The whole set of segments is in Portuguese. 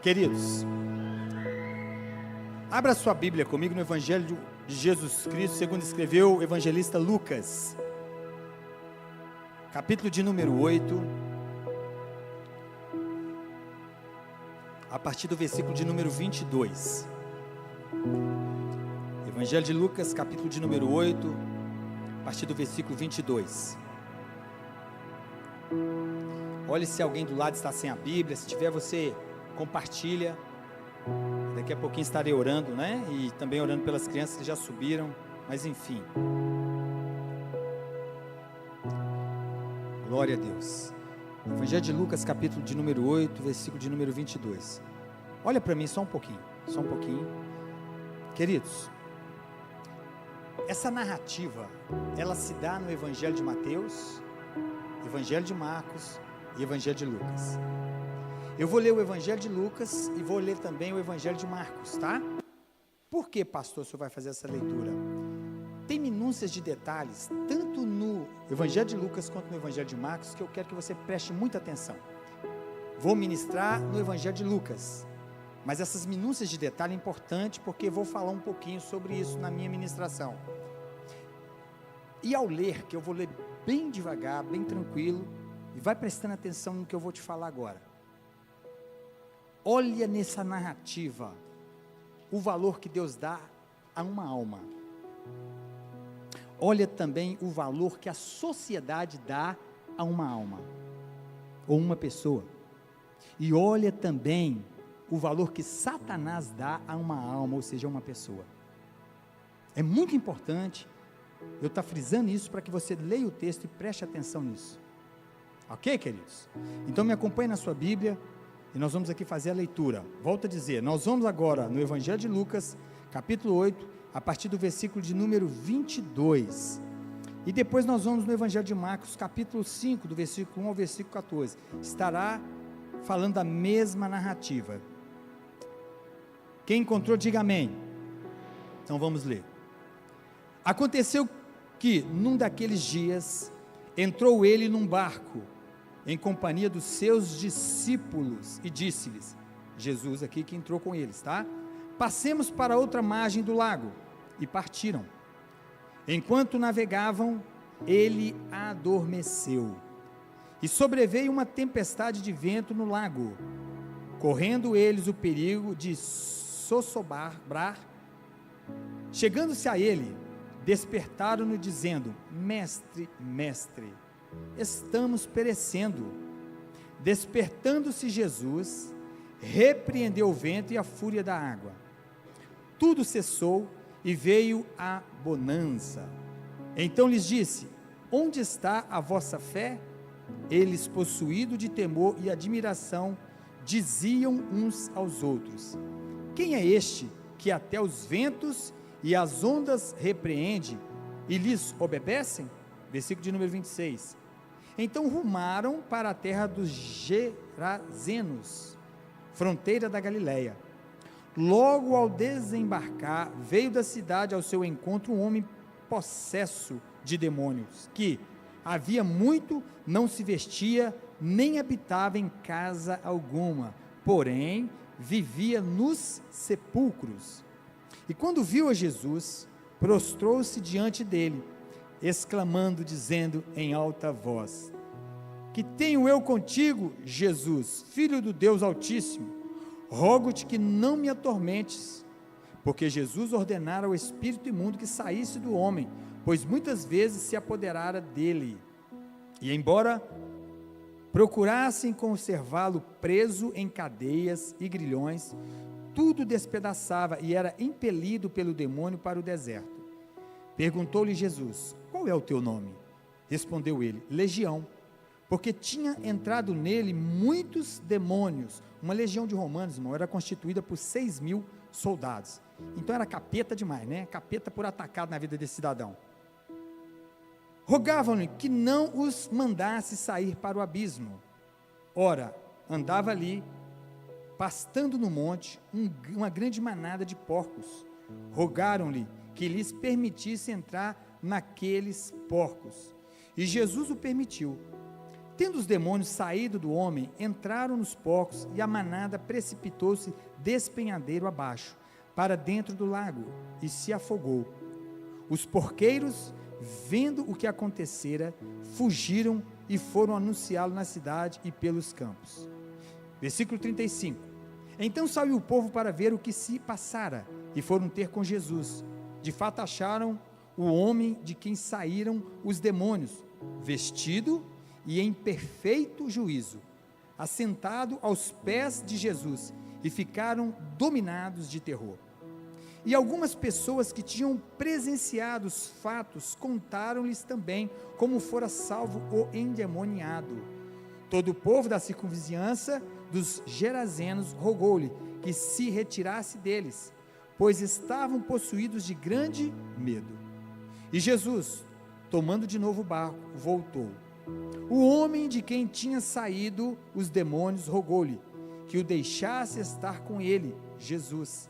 Queridos, abra sua Bíblia comigo no Evangelho de Jesus Cristo, segundo escreveu o evangelista Lucas, capítulo de número 8, a partir do versículo de número 22. Evangelho de Lucas, capítulo de número 8, a partir do versículo 22. Olhe se alguém do lado está sem a Bíblia. Se tiver, você compartilha. Daqui a pouquinho estarei orando, né? E também orando pelas crianças que já subiram. Mas enfim. Glória a Deus. Evangelho de Lucas, capítulo de número 8, versículo de número 22. Olha para mim só um pouquinho. Só um pouquinho. Queridos, essa narrativa, ela se dá no Evangelho de Mateus, Evangelho de Marcos e Evangelho de Lucas. Eu vou ler o Evangelho de Lucas e vou ler também o Evangelho de Marcos, tá? Por que, pastor, o senhor vai fazer essa leitura? Tem minúcias de detalhes, tanto no Evangelho de Lucas quanto no Evangelho de Marcos, que eu quero que você preste muita atenção. Vou ministrar no Evangelho de Lucas, mas essas minúcias de detalhe é importante, porque vou falar um pouquinho sobre isso na minha ministração. E ao ler, que eu vou ler bem devagar, bem tranquilo, e vai prestando atenção no que eu vou te falar agora. Olha nessa narrativa o valor que Deus dá a uma alma. Olha também o valor que a sociedade dá a uma alma, ou uma pessoa. E olha também o valor que Satanás dá a uma alma, ou seja, a uma pessoa. É muito importante eu estar frisando isso para que você leia o texto e preste atenção nisso. Ok, queridos? Então me acompanhe na sua Bíblia e nós vamos aqui fazer a leitura. Volto a dizer, nós vamos agora no Evangelho de Lucas, capítulo 8, a partir do versículo de número 22. E depois nós vamos no Evangelho de Marcos, capítulo 5, do versículo 1 ao versículo 14. Estará falando da mesma narrativa. Quem encontrou, diga amém. Então vamos ler. Aconteceu que, num daqueles dias, entrou ele num barco, em companhia dos seus discípulos, e disse-lhes, Jesus aqui que entrou com eles, tá? Passemos para outra margem do lago, e partiram. Enquanto navegavam, ele adormeceu, e sobreveio uma tempestade de vento no lago, correndo eles o perigo de sossobrar. Chegando-se a ele, despertaram-no dizendo, mestre, mestre, estamos perecendo. Despertando-se Jesus, repreendeu o vento e a fúria da água. Tudo cessou e veio a bonança. Então lhes disse, onde está a vossa fé? Eles, possuídos de temor e admiração, diziam uns aos outros, quem é este que até os ventos e as ondas repreende e lhes obedecem? Versículo de número 26. Então rumaram para a terra dos Gerazenos, fronteira da Galileia. Logo ao desembarcar, veio da cidade ao seu encontro um homem possesso de demônios, que havia muito não se vestia, nem habitava em casa alguma, porém vivia nos sepulcros. E quando viu a Jesus, prostrou-se diante dele, exclamando, dizendo em alta voz, que tenho eu contigo, Jesus, Filho do Deus Altíssimo? Rogo-te que não me atormentes. Porque Jesus ordenara ao espírito imundo que saísse do homem, pois muitas vezes se apoderara dele. E embora procurassem conservá-lo preso em cadeias e grilhões, tudo despedaçava e era impelido pelo demônio para o deserto. Perguntou-lhe Jesus, qual é o teu nome? Respondeu ele, Legião, porque tinha entrado nele muitos demônios. Uma legião de romanos, irmão, era constituída por 6.000 soldados. Então era capeta demais, né? Capeta por atacado na vida desse cidadão. Rogavam-lhe que não os mandasse sair para o abismo. Ora, andava ali, pastando no monte, uma grande manada de porcos. Rogaram-lhe que lhes permitisse entrar naqueles porcos. E Jesus o permitiu. Tendo os demônios saído do homem, entraram nos porcos, e a manada precipitou-se despenhadeiro abaixo, para dentro do lago, e se afogou. Os porqueiros, vendo o que acontecera, fugiram e foram anunciá-lo na cidade e pelos campos. Versículo 35. Então saiu o povo para ver o que se passara, e foram ter com Jesus. De fato acharam o homem de quem saíram os demônios, vestido e em perfeito juízo, assentado aos pés de Jesus, e ficaram dominados de terror. E algumas pessoas que tinham presenciado os fatos contaram-lhes também como fora salvo o endemoniado. Todo o povo da circunvizinhança dos Gerazenos rogou-lhe que se retirasse deles, pois estavam possuídos de grande medo. E Jesus, tomando de novo o barco, voltou. O homem de quem tinha saído os demônios rogou-lhe que o deixasse estar com ele, Jesus.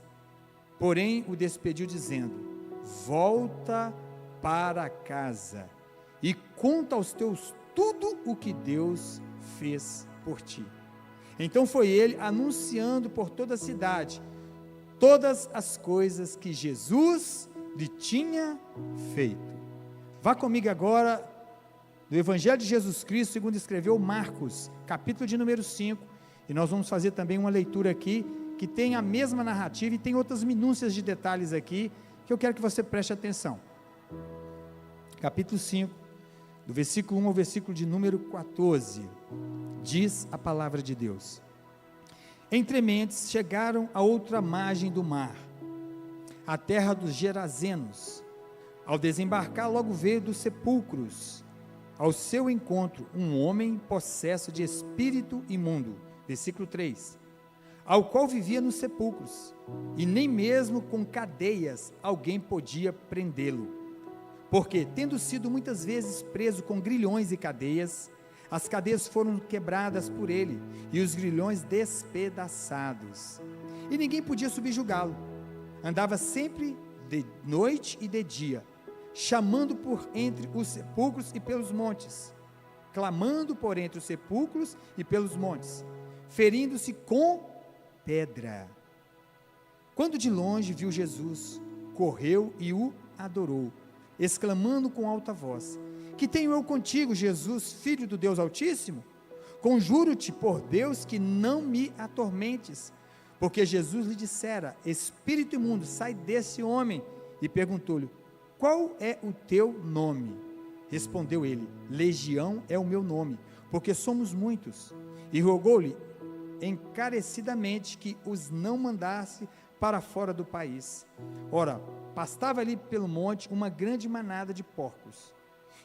Porém o despediu dizendo: volta para casa e conta aos teus tudo o que Deus fez por ti. Então foi ele anunciando por toda a cidade todas as coisas que Jesus lhe tinha feito. Vá comigo agora no Evangelho de Jesus Cristo, segundo escreveu Marcos, capítulo de número 5, e nós vamos fazer também uma leitura aqui, que tem a mesma narrativa e tem outras minúcias de detalhes aqui, que eu quero que você preste atenção. Capítulo 5, do versículo 1 ao versículo de número 14, diz a palavra de Deus: Entre mentes chegaram a outra margem do mar, a terra dos Gerazenos. Ao desembarcar, logo veio dos sepulcros ao seu encontro um homem possesso de espírito imundo, versículo 3, ao qual vivia nos sepulcros, e nem mesmo com cadeias alguém podia prendê-lo, porque, tendo sido muitas vezes preso com grilhões e cadeias, as cadeias foram quebradas por ele, e os grilhões despedaçados, e ninguém podia subjugá-lo. Andava sempre de noite e de dia, chamando por entre os sepulcros e pelos montes, clamando por entre os sepulcros e pelos montes, ferindo-se com pedra. Quando de longe viu Jesus, correu e o adorou, exclamando com alta voz: Que tenho eu contigo, Jesus, filho do Deus Altíssimo? Conjuro-te por Deus que não me atormentes. Porque Jesus lhe dissera: Espírito imundo, sai desse homem. E perguntou-lhe: Qual é o teu nome? Respondeu ele: Legião é o meu nome, porque somos muitos. E rogou-lhe encarecidamente que os não mandasse para fora do país. Ora, pastava ali pelo monte uma grande manada de porcos.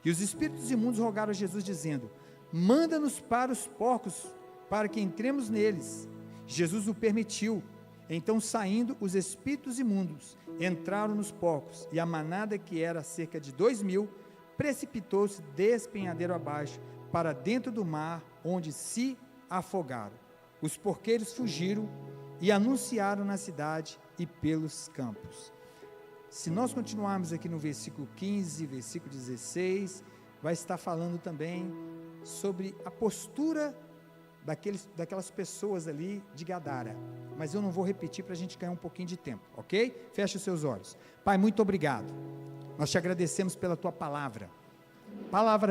E os espíritos imundos rogaram a Jesus, dizendo: Manda-nos para os porcos, para que entremos neles. Jesus o permitiu. Então, saindo os espíritos imundos, entraram nos porcos, e a manada, que era cerca de 2.000, precipitou-se despenhadeiro abaixo, para dentro do mar, onde se afogaram. Os porqueiros fugiram e anunciaram na cidade e pelos campos. Se nós continuarmos aqui no versículo 15, versículo 16, vai estar falando também sobre a postura daquelas pessoas ali de Gadara, mas eu não vou repetir para a gente ganhar um pouquinho de tempo, ok? Feche os seus olhos. Pai, muito obrigado, nós te agradecemos pela tua palavra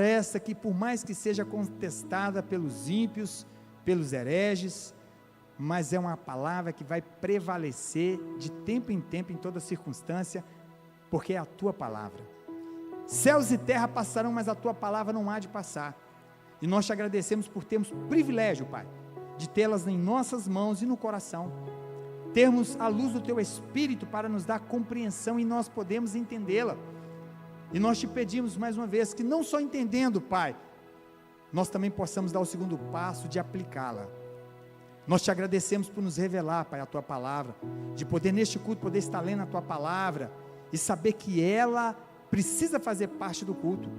essa que, por mais que seja contestada pelos ímpios, pelos hereges, mas é uma palavra que vai prevalecer de tempo em tempo, em toda circunstância, porque é a tua palavra. Céus e terra passarão, mas a tua palavra não há de passar. E nós te agradecemos por termos privilégio, Pai, de tê-las em nossas mãos e no coração, termos a luz do teu Espírito para nos dar compreensão e nós podemos entendê-la. E nós te pedimos mais uma vez que, não só entendendo, Pai, nós também possamos dar o segundo passo de aplicá-la. Nós te agradecemos por nos revelar, Pai, a tua palavra, de poder neste culto, poder estar lendo a tua palavra e saber que ela precisa fazer parte do culto,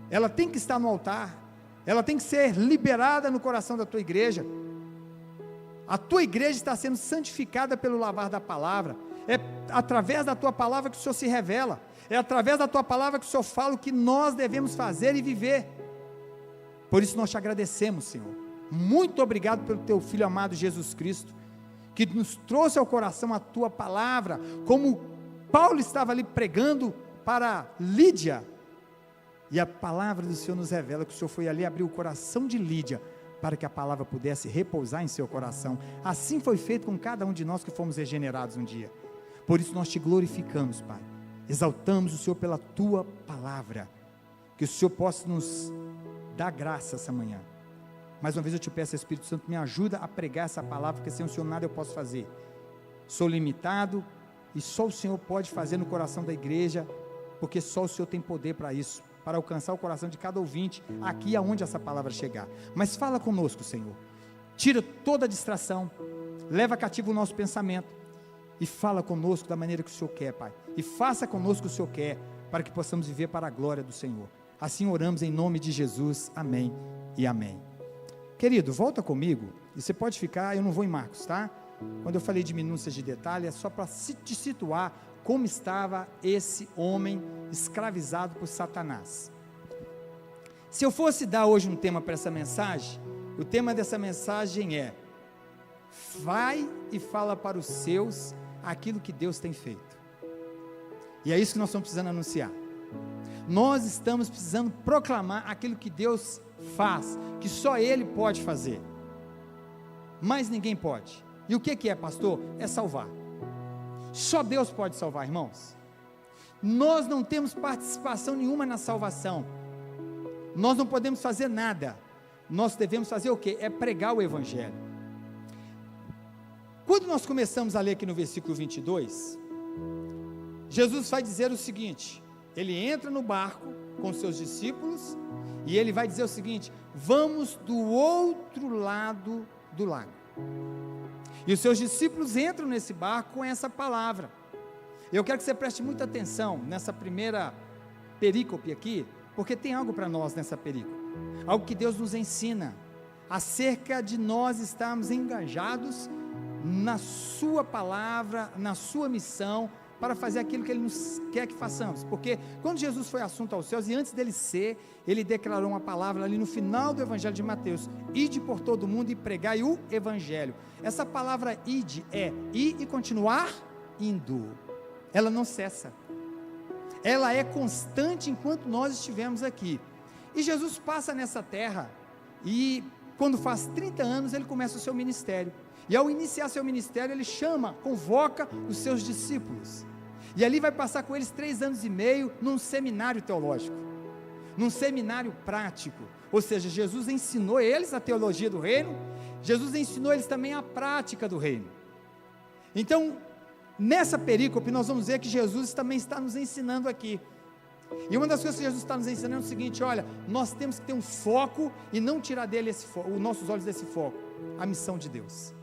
ela tem que estar no altar, ela tem que ser liberada no coração da tua igreja. A tua igreja está sendo santificada pelo lavar da palavra, é através da tua palavra que o Senhor se revela, é através da tua palavra que o Senhor fala o que nós devemos fazer e viver. Por isso nós te agradecemos, Senhor. Muito obrigado pelo teu Filho amado Jesus Cristo, que nos trouxe ao coração a tua palavra, como Paulo estava ali pregando para Lídia, e a palavra do Senhor nos revela que o Senhor foi ali abrir o coração de Lídia, para que a palavra pudesse repousar em seu coração. Assim foi feito com cada um de nós que fomos regenerados um dia. Por isso nós te glorificamos, Pai, exaltamos o Senhor pela tua palavra, que o Senhor possa nos dar graça essa manhã. Mais uma vez eu te peço, Espírito Santo, me ajuda a pregar essa palavra, porque sem o Senhor nada eu posso fazer. Sou limitado, e só o Senhor pode fazer no coração da igreja, porque só o Senhor tem poder para isso, para alcançar o coração de cada ouvinte, aqui aonde essa palavra chegar. Mas fala conosco, Senhor, tira toda a distração, leva cativo o nosso pensamento, e fala conosco da maneira que o Senhor quer, Pai, e faça conosco o que o Senhor quer, para que possamos viver para a glória do Senhor. Assim oramos em nome de Jesus, amém e amém. Querido, volta comigo, e você pode ficar, eu não vou em Marcos, tá? Quando eu falei de minúcias de detalhe, é só para te situar como estava esse homem escravizado por Satanás. Se eu fosse dar hoje um tema para essa mensagem, o tema dessa mensagem é: vai e fala para os seus aquilo que Deus tem feito. E é isso que nós estamos precisando anunciar. Nós estamos precisando proclamar aquilo que Deus faz, que só Ele pode fazer, mas ninguém pode. E o que é, pastor? É salvar. Só Deus pode salvar, irmãos. Nós não temos participação nenhuma na salvação, nós não podemos fazer nada. Nós devemos fazer o quê? É pregar o Evangelho. Quando nós começamos a ler aqui no versículo 22, Jesus vai dizer o seguinte: ele entra no barco com seus discípulos, e ele vai dizer o seguinte: vamos do outro lado do lago. E os seus discípulos entram nesse barco com essa palavra. Eu quero que você preste muita atenção nessa primeira perícope aqui, porque tem algo para nós nessa perícope, algo que Deus nos ensina, acerca de nós estarmos engajados na sua palavra, na sua missão, para fazer aquilo que Ele nos quer que façamos. Porque quando Jesus foi assunto aos céus, e antes dele ser, Ele declarou uma palavra ali no final do Evangelho de Mateus: ide por todo o mundo e pregai o Evangelho. Essa palavra ide é ir e continuar indo, ela não cessa, ela é constante enquanto nós estivermos aqui. E Jesus passa nessa terra, e quando faz 30 anos, Ele começa o seu ministério, e ao iniciar seu ministério, Ele convoca os seus discípulos, e ali vai passar com eles 3 anos e meio, num seminário teológico, num seminário prático. Ou seja, Jesus ensinou eles a teologia do reino, Jesus ensinou eles também a prática do reino. Então, nessa perícope, nós vamos ver que Jesus também está nos ensinando aqui, e uma das coisas que Jesus está nos ensinando é o seguinte: olha, nós temos que ter um foco, e não tirar dele os nossos olhos desse foco, a missão de Deus.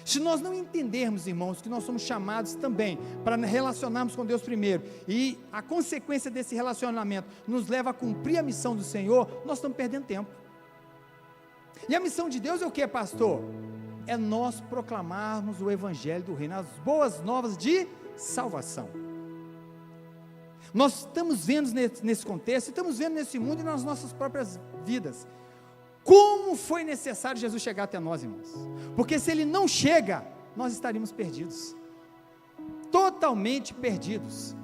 Se nós não entendermos, irmãos, que nós somos chamados também para relacionarmos com Deus primeiro, e a consequência desse relacionamento nos leva a cumprir a missão do Senhor, nós estamos perdendo tempo. E a missão de Deus é o que, pastor? É nós proclamarmos o Evangelho do reino, as boas novas de salvação. Nós estamos vendo nesse contexto, estamos vendo nesse mundo e nas nossas próprias vidas, como foi necessário Jesus chegar até nós, irmãos, porque se Ele não chega, nós estaríamos perdidos, totalmente perdidos.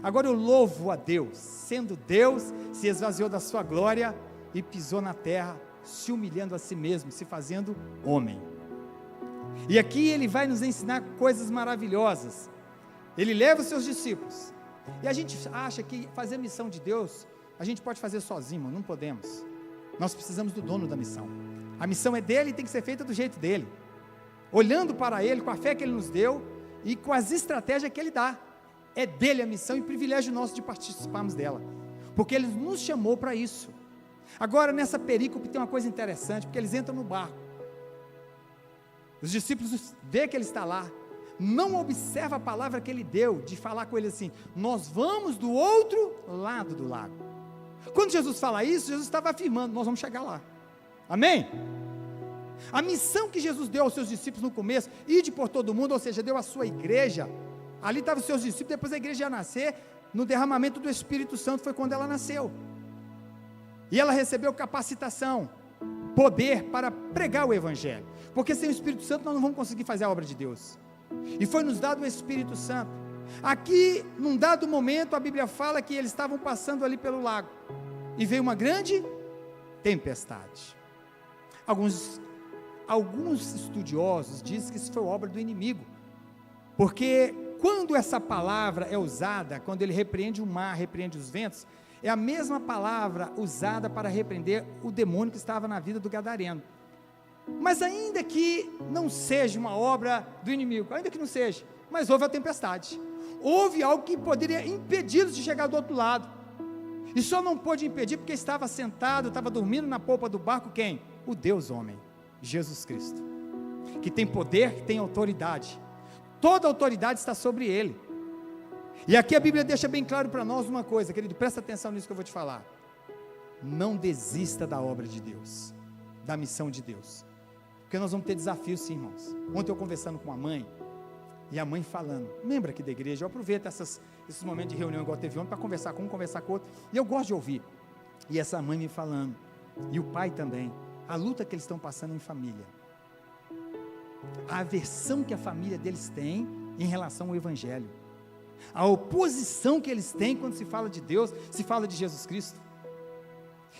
Agora eu louvo a Deus, sendo Deus, se esvaziou da sua glória e pisou na terra, se humilhando a si mesmo, se fazendo homem. E aqui Ele vai nos ensinar coisas maravilhosas. Ele leva os seus discípulos, e a gente acha que fazer a missão de Deus, a gente pode fazer sozinho, não podemos. Nós precisamos do dono da missão. A missão é dele e tem que ser feita do jeito dele, olhando para Ele, com a fé que Ele nos deu, e com as estratégias que Ele dá. É dele a missão, e privilégio nosso de participarmos dela, porque Ele nos chamou para isso. Agora nessa perícope tem uma coisa interessante, porque eles entram no barco, os discípulos vê que Ele está lá, não observa a palavra que Ele deu, de falar com ele assim: nós vamos do outro lado do lago. Quando Jesus fala isso, Jesus estava afirmando: nós vamos chegar lá, amém? A missão que Jesus deu aos seus discípulos no começo, ide por todo mundo, ou seja, deu à sua igreja, ali estavam os seus discípulos, depois a igreja ia nascer, no derramamento do Espírito Santo foi quando ela nasceu. E ela recebeu capacitação, poder para pregar o Evangelho. Porque sem o Espírito Santo nós não vamos conseguir fazer a obra de Deus. E foi nos dado o Espírito Santo. Aqui, num dado momento, a Bíblia fala que eles estavam passando ali pelo lago. E veio uma grande tempestade. Alguns estudiosos dizem que isso foi obra do inimigo. Porque quando essa palavra é usada, quando ele repreende o mar, repreende os ventos, é a mesma palavra usada para repreender o demônio que estava na vida do gadareno. Mas ainda que não seja uma obra do inimigo, ainda que não seja, mas houve a tempestade. Houve algo que poderia impedi-los de chegar do outro lado. E só não pôde impedir porque estava sentado, estava dormindo na polpa do barco, quem? O Deus homem, Jesus Cristo, que tem poder, que tem autoridade. Toda a autoridade está sobre ele. E aqui a Bíblia deixa bem claro para nós uma coisa, querido, presta atenção nisso que eu vou te falar. Não desista da obra de Deus, da missão de Deus, porque nós vamos ter desafios sim, irmãos. Ontem eu conversando com a mãe, e a mãe falando, membro aqui da igreja, eu aproveito esses momentos de reunião igual teve ontem, para conversar com um, conversar com outro, e eu gosto de ouvir, e essa mãe me falando, e o pai também, a luta que eles estão passando em família, a aversão que a família deles tem em relação ao Evangelho, a oposição que eles têm quando se fala de Deus, se fala de Jesus Cristo,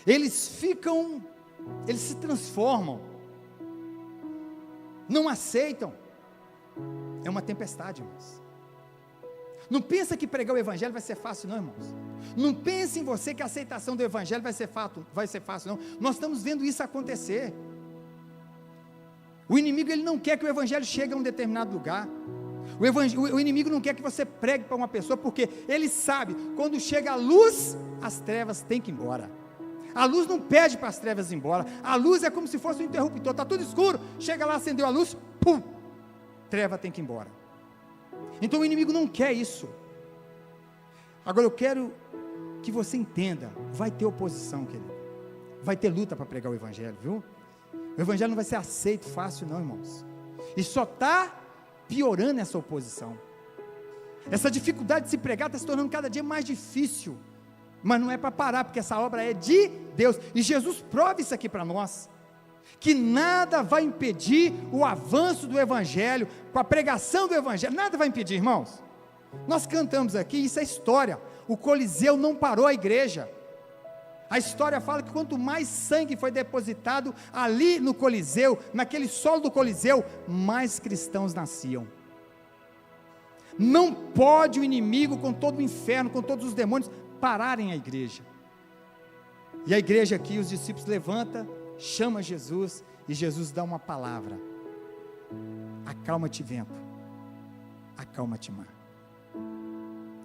eles se transformam, não aceitam, é uma tempestade, irmãos. Não pensa que pregar o Evangelho vai ser fácil não, irmãos. Não pense em você que a aceitação do Evangelho vai ser fácil não. Nós estamos vendo isso acontecer. O inimigo ele não quer que o Evangelho chegue a um determinado lugar. O inimigo não quer que você pregue para uma pessoa, porque ele sabe, quando chega a luz, as trevas têm que ir embora. A luz não pede para as trevas ir embora. A luz é como se fosse um interruptor, está tudo escuro, chega lá, acendeu a luz, pum, treva tem que ir embora. Então o inimigo não quer isso. Agora eu quero que você entenda, vai ter oposição, querido, vai ter luta para pregar o Evangelho, viu? O Evangelho não vai ser aceito fácil não, irmãos, e só está piorando essa oposição, essa dificuldade de se pregar está se tornando cada dia mais difícil, mas não é para parar, porque essa obra é de Deus, e Jesus prova isso aqui para nós, que nada vai impedir o avanço do Evangelho, com a pregação do Evangelho, nada vai impedir, irmãos. Nós cantamos aqui, isso é história, o Coliseu não parou a igreja, a história fala que quanto mais sangue foi depositado ali no Coliseu, naquele solo do Coliseu, mais cristãos nasciam. Não pode o inimigo, com todo o inferno, com todos os demônios, pararem a igreja. E a igreja aqui, os discípulos levantam, chama Jesus, e Jesus dá uma palavra: acalma-te vento, acalma-te mar.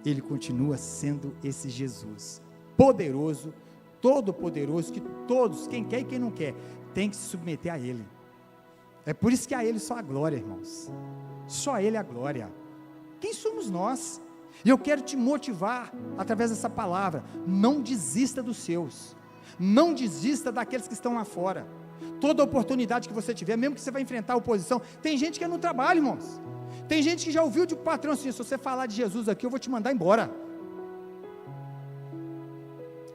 Ele continua sendo esse Jesus, poderoso, todo poderoso, que todos, quem quer e quem não quer, tem que se submeter a Ele. É por isso que a Ele só a glória, irmãos, só a Ele a glória. Quem somos nós? E eu quero te motivar, através dessa palavra, não desista dos seus, não desista daqueles que estão lá fora, toda oportunidade que você tiver, mesmo que você vai enfrentar oposição, tem gente que é no trabalho, irmãos, tem gente que já ouviu de patrão assim, se você falar de Jesus aqui, eu vou te mandar embora.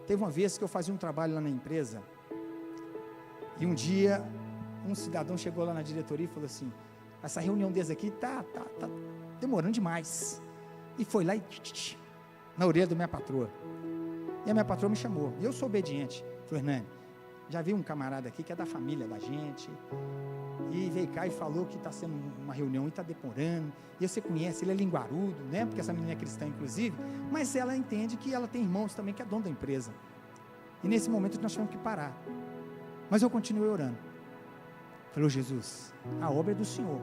Teve uma vez que eu fazia um trabalho lá na empresa, e um dia, um cidadão chegou lá na diretoria e falou assim, essa reunião deles aqui tá demorando demais, e foi lá e na orelha da minha patroa, e a minha patroa me chamou, e eu sou obediente, falou, Hernani, já vi um camarada aqui que é da família da gente, e veio cá e falou que está sendo uma reunião e está demorando, e você conhece, ele é linguarudo, né, porque essa menina é cristã inclusive, mas ela entende que ela tem irmãos também que é dono da empresa, e nesse momento nós tivemos que parar, mas eu continuei orando, falei, Jesus, a obra é do Senhor,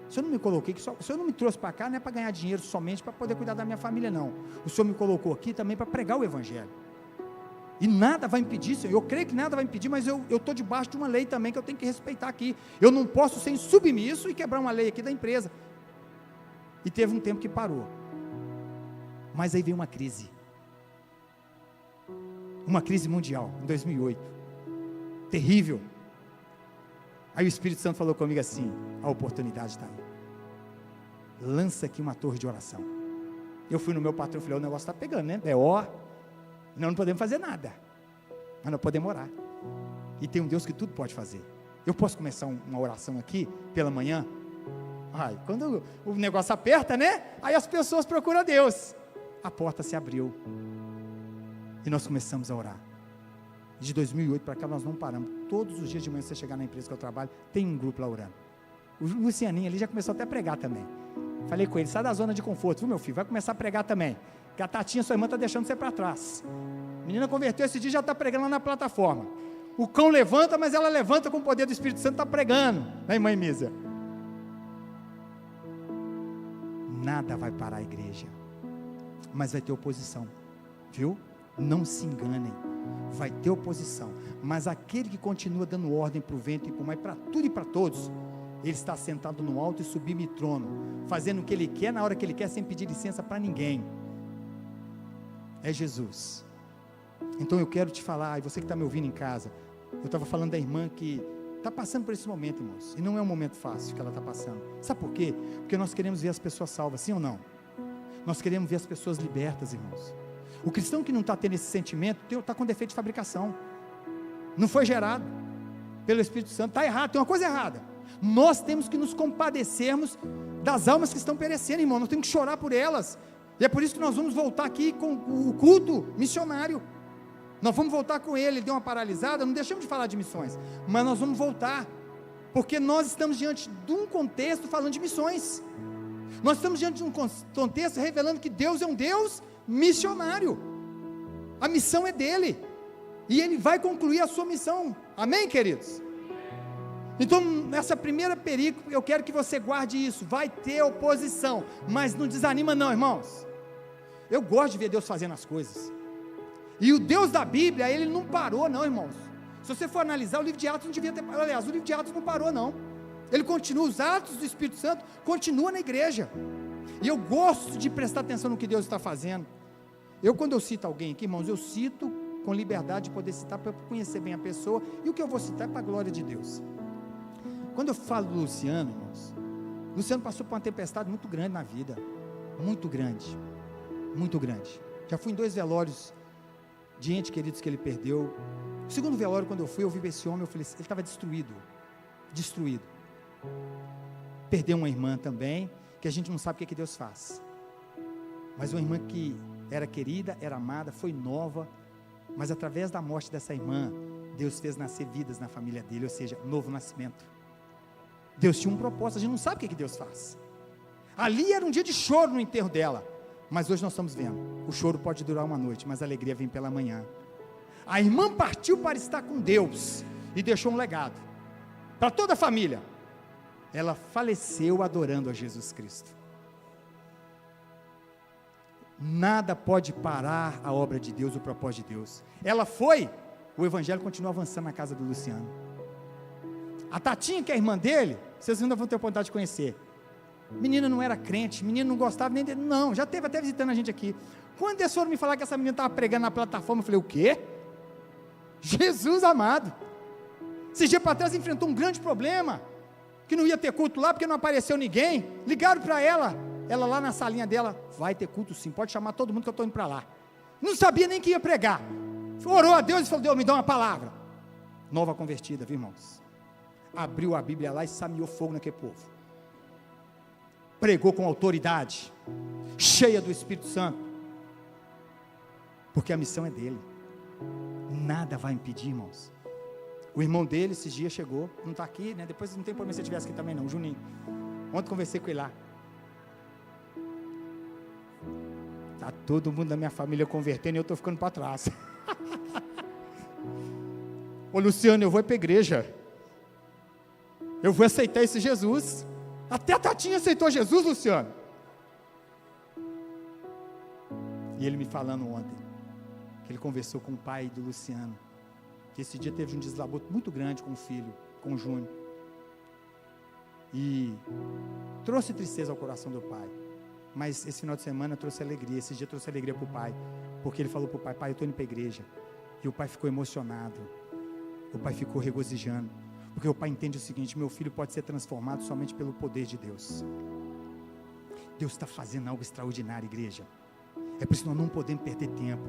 o Senhor não me colocou aqui, o Senhor não me trouxe para cá, não é para ganhar dinheiro somente, para poder cuidar da minha família não, o Senhor me colocou aqui também para pregar o Evangelho, e nada vai impedir, Senhor, eu creio que nada vai impedir, mas eu estou debaixo de uma lei também, que eu tenho que respeitar aqui, eu não posso ser insubmisso e quebrar uma lei aqui da empresa, e teve um tempo que parou, mas aí veio uma crise mundial, em 2008, terrível, aí o Espírito Santo falou comigo assim, a oportunidade está aí, lança aqui uma torre de oração, eu fui no meu patrão e falei, o negócio está pegando, né, nós não podemos fazer nada, mas nós podemos orar. E tem um Deus que tudo pode fazer. Eu posso começar uma oração aqui, pela manhã? Ai, quando o negócio aperta, né? Aí as pessoas procuram a Deus. A porta se abriu. E nós começamos a orar. De 2008 para cá nós não paramos. Todos os dias de manhã, você chegar na empresa que eu trabalho, tem um grupo lá orando. O Lucianinho ali já começou até a pregar também. Falei com ele, sai da zona de conforto, viu meu filho? Vai começar a pregar também. Porque a Tatinha, sua irmã, está deixando você para trás. A menina converteu esse dia, já está pregando lá na plataforma. O cão levanta, mas ela levanta com o poder do Espírito Santo, está pregando. Né, mãe Mísia? Nada vai parar a igreja. Mas vai ter oposição. Viu? Não se enganem. Vai ter oposição. Mas aquele que continua dando ordem para o vento e para o mar, para tudo e para todos, ele está sentado no alto e sublime trono, fazendo o que ele quer, na hora que ele quer, sem pedir licença para ninguém. É Jesus. Então eu quero te falar, e você que está me ouvindo em casa, eu estava falando da irmã que está passando por esse momento, irmãos, e não é um momento fácil que ela está passando. Sabe por quê? Porque nós queremos ver as pessoas salvas, sim ou não? Nós queremos ver as pessoas libertas, irmãos. O cristão que não está tendo esse sentimento, está com defeito de fabricação, não foi gerado pelo Espírito Santo, está errado, tem uma coisa errada. Nós temos que nos compadecermos das almas que estão perecendo, irmão, nós temos que chorar por elas, e é por isso que nós vamos voltar aqui com o culto missionário. Nós vamos voltar com ele deu uma paralisada, não deixamos de falar de missões, mas nós vamos voltar, porque nós estamos diante de um contexto falando de missões, nós estamos diante de um contexto revelando que Deus é um Deus missionário, a missão é dele, e ele vai concluir a sua missão, amém, queridos? Então, nessa primeira perícope, eu quero que você guarde isso, vai ter oposição, mas não desanima não, irmãos, eu gosto de ver Deus fazendo as coisas, e o Deus da Bíblia, ele não parou não, irmãos. Se você for analisar, o livro de Atos não devia ter parado. Aliás, o livro de Atos não parou não, ele continua, os atos do Espírito Santo continua na igreja, e eu gosto de prestar atenção no que Deus está fazendo. Quando eu cito alguém aqui, irmãos, eu cito com liberdade de poder citar, para eu conhecer bem a pessoa, e o que eu vou citar é para a glória de Deus. Quando eu falo do Luciano, irmãos, Luciano passou por uma tempestade muito grande na vida, muito grande, já fui em 2 velórios, de entes queridos que ele perdeu. O segundo velório, quando eu fui, eu vi esse homem, eu falei, ele estava destruído, perdeu uma irmã também, que a gente não sabe o que Deus faz, mas uma irmã que era querida, era amada, foi nova, mas através da morte dessa irmã, Deus fez nascer vidas na família dele, ou seja, novo nascimento. Deus tinha um propósito, a gente não sabe o que Deus faz. Ali era um dia de choro no enterro dela, mas hoje nós estamos vendo, o choro pode durar uma noite, mas a alegria vem pela manhã. A irmã partiu para estar com Deus, e deixou um legado, para toda a família. Ela faleceu adorando a Jesus Cristo. Nada pode parar a obra de Deus, o propósito de Deus. Ela foi, o evangelho continua avançando na casa do Luciano. A Tatinha, que é a irmã dele, vocês ainda vão ter a oportunidade de conhecer. Menina não era crente, menina não gostava nem dele, não, já esteve até visitando a gente aqui. Quando eles foram me falar que essa menina estava pregando na plataforma, eu falei, o quê? Jesus amado. Esses dias para trás enfrentou um grande problema, que não ia ter culto lá, porque não apareceu ninguém. Ligaram para ela lá na salinha dela, vai ter culto sim, pode chamar todo mundo que eu estou indo para lá. Não sabia nem que ia pregar, orou a Deus e falou, Deus me dá uma palavra. Nova convertida, viu, irmãos? Abriu a Bíblia lá e sameou fogo naquele povo, pregou com autoridade, cheia do Espírito Santo, porque a missão é dele, nada vai impedir, irmãos. O irmão dele esses dias chegou, não está aqui, né? Depois não tem problema se ele estivesse aqui também não, Juninho. Ontem conversei com ele lá. Está todo mundo da minha família convertendo e eu estou ficando para trás. Ô Luciano, eu vou para a igreja, eu vou aceitar esse Jesus. Até a Tatinha aceitou Jesus, Luciano. E ele me falando ontem, que ele conversou com o pai do Luciano, que esse dia teve um deslaboto muito grande com o filho, com o Júnior, e trouxe tristeza ao coração do pai, mas esse final de semana trouxe alegria, esse dia trouxe alegria para o pai, porque ele falou para o pai, pai, eu estou indo para a igreja, e o pai ficou emocionado, o pai ficou regozijando, porque o pai entende o seguinte, meu filho pode ser transformado somente pelo poder de Deus. Deus está fazendo algo extraordinário, igreja. É por isso que nós não podemos perder tempo.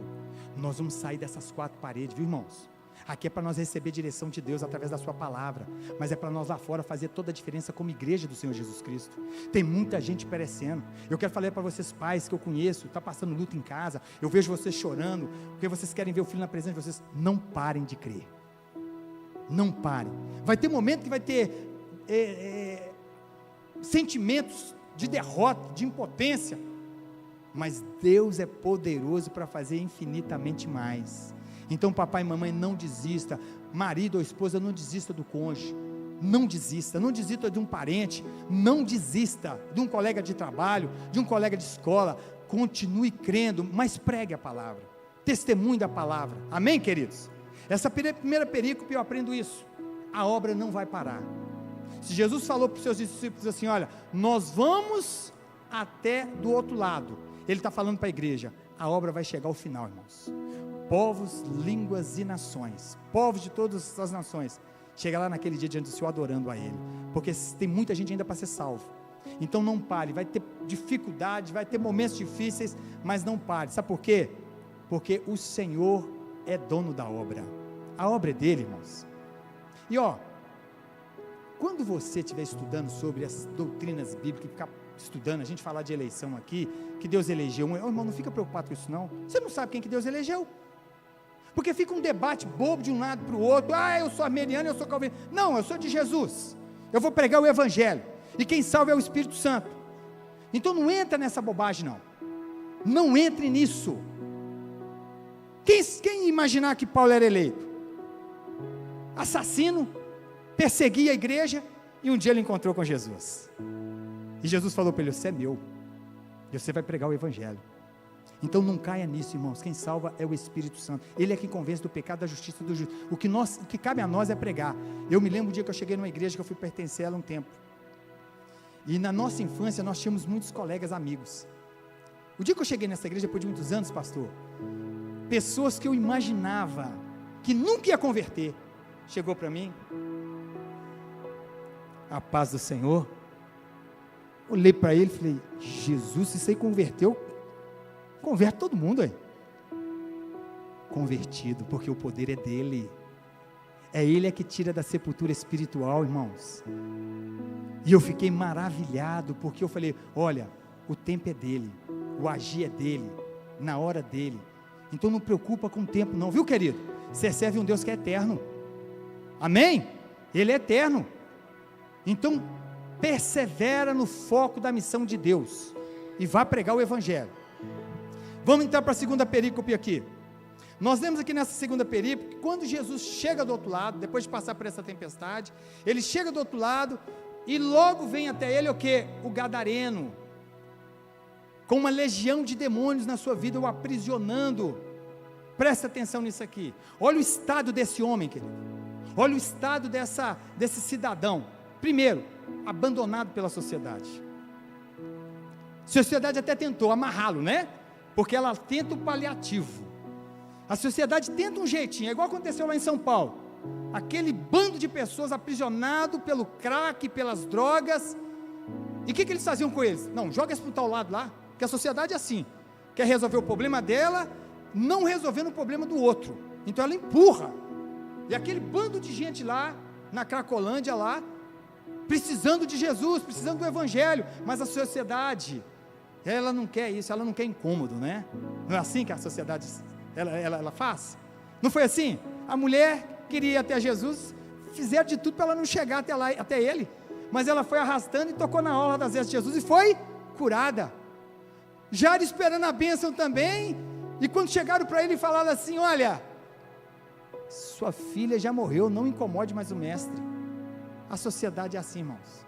Nós vamos sair dessas 4 paredes, viu, irmãos? Aqui é para nós receber direção de Deus através da sua palavra, mas é para nós lá fora fazer toda a diferença como igreja do Senhor Jesus Cristo. Tem muita gente perecendo. Eu quero falar para vocês pais que eu conheço, está passando luta em casa, eu vejo vocês chorando, porque vocês querem ver o filho na presença de vocês. Não parem de crer. Não parem. Vai ter momento que vai ter sentimentos de derrota, de impotência, mas Deus é poderoso para fazer infinitamente mais. Então papai e mamãe, não desista, marido ou esposa, não desista do cônjuge, não desista de um parente, não desista de um colega de trabalho, de um colega de escola, continue crendo, mas pregue a palavra, testemunhe da palavra, amém queridos? Essa primeira perícope eu aprendo isso, a obra não vai parar. Se Jesus falou para os seus discípulos assim, olha, nós vamos até do outro lado, ele está falando para a igreja, a obra vai chegar ao final, irmãos. Povos, línguas e nações, povos de todas as nações, chega lá naquele dia diante do Senhor adorando a Ele, porque tem muita gente ainda para ser salvo. Então não pare, vai ter dificuldade, vai ter momentos difíceis, mas não pare, sabe por quê? Porque o Senhor é dono da obra, a obra é dele, irmãos. E quando você estiver estudando sobre as doutrinas bíblicas, ficar estudando, a gente falar de eleição aqui, que Deus elegeu, irmão, não fica preocupado com isso não, você não sabe quem que Deus elegeu, porque fica um debate bobo de um lado para o outro, eu sou arminiano, eu sou calvinista, não, eu sou de Jesus, eu vou pregar o evangelho, e quem salva é o Espírito Santo, então não entra nessa bobagem não entre nisso. Quem imaginar que Paulo era eleito? Assassino, perseguia a igreja, e um dia ele encontrou com Jesus, e Jesus falou para ele, você é meu, e você vai pregar o evangelho. Então não caia nisso, irmãos, quem salva é o Espírito Santo, Ele é quem convence do pecado, da justiça e do juízo. O que cabe a nós é pregar. Eu me lembro do dia que eu cheguei numa igreja, que eu fui pertencer a ela um tempo, e na nossa infância nós tínhamos muitos colegas amigos. O dia que eu cheguei nessa igreja, depois de muitos anos, pastor, pessoas que eu imaginava que nunca ia converter, chegou para mim, a paz do Senhor. Olhei para ele e falei, Jesus, se você converteu, converte todo mundo aí. Convertido, porque o poder é dele, é ele que tira da sepultura espiritual, irmãos. E eu fiquei maravilhado, porque eu falei, olha, o tempo é dele, o agir é dele, na hora dele, então não preocupa com o tempo não, viu querido? Você serve um Deus que é eterno, amém? Ele é eterno, então persevera no foco da missão de Deus, e vá pregar o evangelho. Vamos entrar para a segunda perícope aqui. Nós vemos aqui nessa segunda perícope, que quando Jesus chega do outro lado, depois de passar por essa tempestade, ele chega do outro lado, e logo vem até ele o quê? O gadareno, com uma legião de demônios na sua vida, o aprisionando. Presta atenção nisso aqui, olha o estado desse homem, querido, olha o estado desse cidadão. Primeiro, abandonado pela sociedade. A sociedade até tentou amarrá-lo, né? Porque ela tenta o paliativo, a sociedade tenta um jeitinho, é igual aconteceu lá em São Paulo, aquele bando de pessoas aprisionado pelo crack, pelas drogas, e o que eles faziam com eles? Não, joga eles para o tal lado lá, que a sociedade é assim, quer resolver o problema dela, não resolvendo o problema do outro, então ela empurra, e aquele bando de gente lá, na Cracolândia lá, precisando de Jesus, precisando do evangelho, mas a sociedade, ela não quer isso, ela não quer incômodo, né? Não é assim que a sociedade, ela faz? Não foi assim? A mulher queria ir até Jesus, fizeram de tudo para ela não chegar até ele, mas ela foi arrastando e tocou na orla das vestes de Jesus e foi curada. Já esperando a bênção também, e quando chegaram para ele e falaram assim, olha, sua filha já morreu, não incomode mais o mestre. A sociedade é assim, irmãos,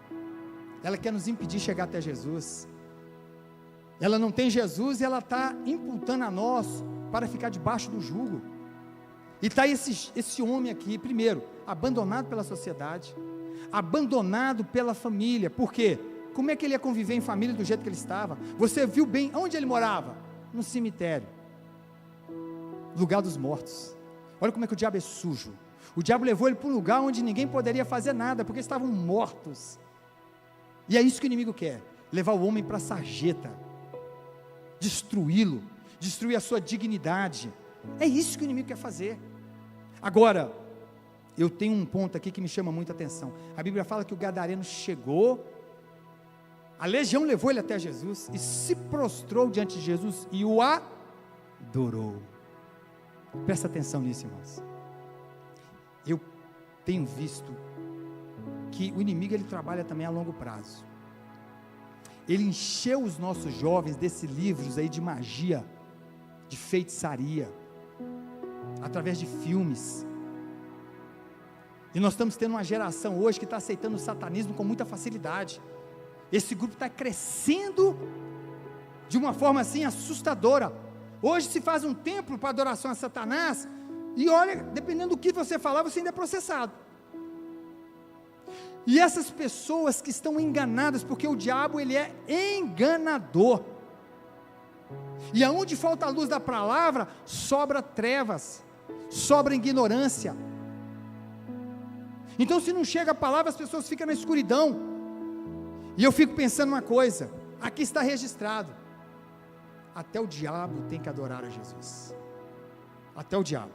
ela quer nos impedir de chegar até Jesus, ela não tem Jesus e ela está imputando a nós para ficar debaixo do jugo. E está esse homem aqui, primeiro, abandonado pela sociedade, abandonado pela família. Por quê? Como é que ele ia conviver em família do jeito que ele estava? Você viu bem onde ele morava? No cemitério, lugar dos mortos. Olha como é que o diabo é sujo. O diabo levou ele para um lugar onde ninguém poderia fazer nada, porque estavam mortos. E é isso que o inimigo quer, levar o homem para a sarjeta, destruí-lo, destruir a sua dignidade. É isso que o inimigo quer fazer. Agora, eu tenho um ponto aqui que me chama muita atenção. A Bíblia fala que o gadareno chegou, a legião levou ele até Jesus e se prostrou diante de Jesus e o adorou. Presta atenção nisso, irmãos. Eu tenho visto que o inimigo ele trabalha também a longo prazo. Ele encheu os nossos jovens desses livros aí de magia, de feitiçaria, através de filmes. E nós estamos tendo uma geração hoje que está aceitando o satanismo com muita facilidade. Esse grupo está crescendo de uma forma assim assustadora. Hoje se faz um templo para adoração a Satanás, e olha, dependendo do que você falar, você ainda é processado. E essas pessoas que estão enganadas, porque o diabo ele é enganador, e aonde falta a luz da palavra, sobra trevas, sobra ignorância. Então se não chega a palavra, as pessoas ficam na escuridão. E eu fico pensando uma coisa, aqui está registrado, até o diabo tem que adorar a Jesus, até o diabo,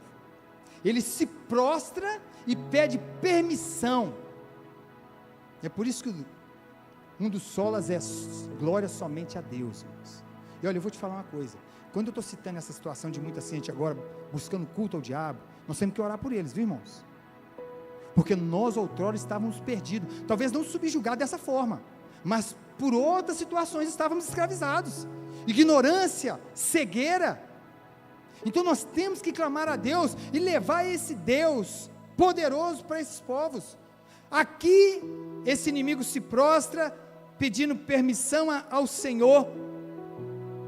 ele se prostra e pede permissão. É por isso que um dos solas é glória somente a Deus, irmãos. E olha, eu vou te falar uma coisa, quando eu estou citando essa situação de muita gente agora, buscando culto ao diabo, nós temos que orar por eles, viu, irmãos? Porque nós outrora estávamos perdidos, talvez não subjugados dessa forma, mas por outras situações estávamos escravizados, ignorância, cegueira. Então nós temos que clamar a Deus, e levar esse Deus poderoso para esses povos. Aqui, esse inimigo se prostra, pedindo permissão ao Senhor,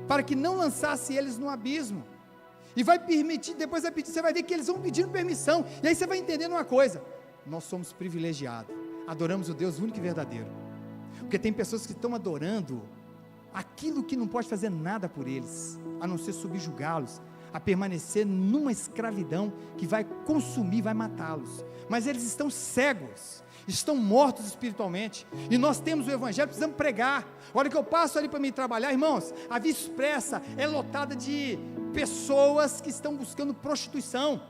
para que não lançasse eles no abismo, e vai permitir, depois vai pedir, você vai ver que eles vão pedindo permissão, e aí você vai entendendo uma coisa, nós somos privilegiados, adoramos o Deus único e verdadeiro, porque tem pessoas que estão adorando aquilo que não pode fazer nada por eles, a não ser subjugá-los, a permanecer numa escravidão que vai consumir, vai matá-los, mas eles estão cegos, estão mortos espiritualmente, e nós temos o evangelho, precisamos pregar. Olha que eu passo ali para me trabalhar, irmãos, a Via Expressa é lotada de pessoas que estão buscando prostituição,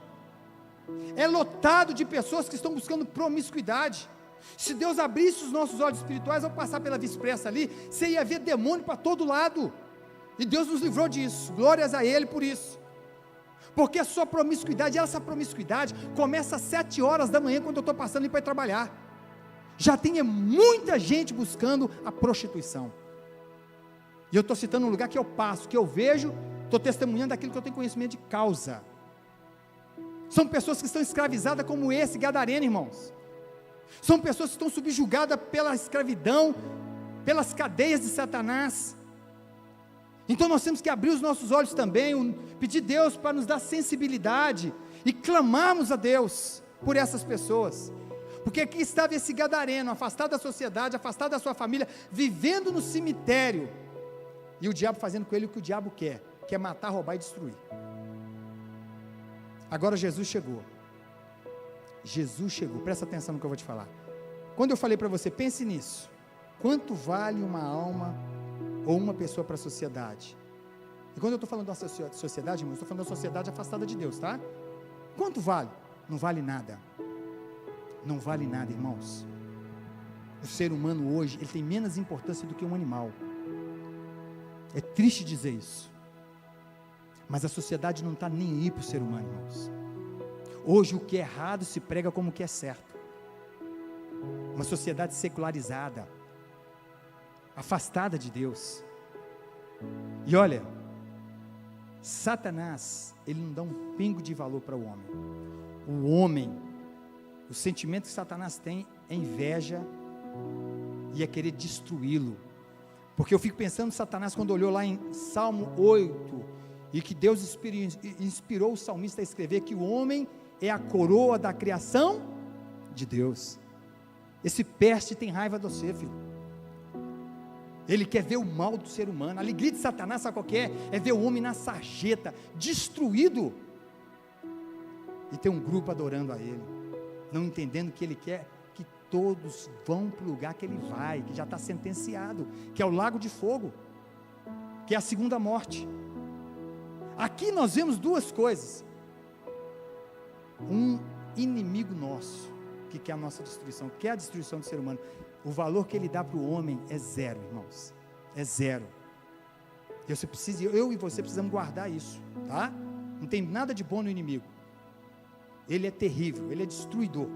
é lotado de pessoas que estão buscando promiscuidade. Se Deus abrisse os nossos olhos espirituais, ao passar pela Via Expressa ali, você ia ver demônio para todo lado, e Deus nos livrou disso, glórias a Ele por isso, porque a sua promiscuidade, essa promiscuidade começa às 7 horas da manhã, quando eu estou passando ali para ir trabalhar, já tem muita gente buscando a prostituição, e eu estou citando um lugar que eu passo, que eu vejo, estou testemunhando aquilo que eu tenho conhecimento de causa. São pessoas que estão escravizadas como esse gadareno, irmãos, são pessoas que estão subjugadas pela escravidão, pelas cadeias de Satanás. Então nós temos que abrir os nossos olhos também, pedir Deus para nos dar sensibilidade, e clamarmos a Deus por essas pessoas, porque aqui estava esse gadareno, afastado da sociedade, afastado da sua família, vivendo no cemitério, e o diabo fazendo com ele o que o diabo quer, que é matar, roubar e destruir. Agora Jesus chegou, presta atenção no que eu vou te falar. Quando eu falei para você, pense nisso, quanto vale uma alma ou uma pessoa para a sociedade? E quando eu estou falando da sociedade, irmão, eu estou falando da sociedade afastada de Deus, tá? Quanto vale? Não vale nada, não vale nada, irmãos. O ser humano hoje, ele tem menos importância do que um animal, é triste dizer isso, mas a sociedade não está nem aí para o ser humano, irmãos. Hoje o que é errado se prega como o que é certo, uma sociedade secularizada, afastada de Deus. E olha, Satanás, ele não dá um pingo de valor para o homem, o sentimento que Satanás tem é inveja, e é querer destruí-lo, porque eu fico pensando, Satanás quando olhou lá em Salmo 8, e que Deus inspirou o salmista a escrever, que o homem é a coroa da criação de Deus, esse peste tem raiva de você, filho, ele quer ver o mal do ser humano. A alegria de Satanás, sabe qual que é? É ver o homem na sarjeta, destruído, e ter um grupo adorando a ele, não entendendo que ele quer que todos vão para o lugar que ele vai, que já está sentenciado, que é o lago de fogo, que é a segunda morte. Aqui nós vemos duas coisas, um inimigo nosso, que quer a nossa destruição, quer a destruição do ser humano, o valor que ele dá para o homem é zero, irmãos, é zero. Eu e você precisamos guardar isso, tá? Não tem nada de bom no inimigo, ele é terrível, ele é destruidor.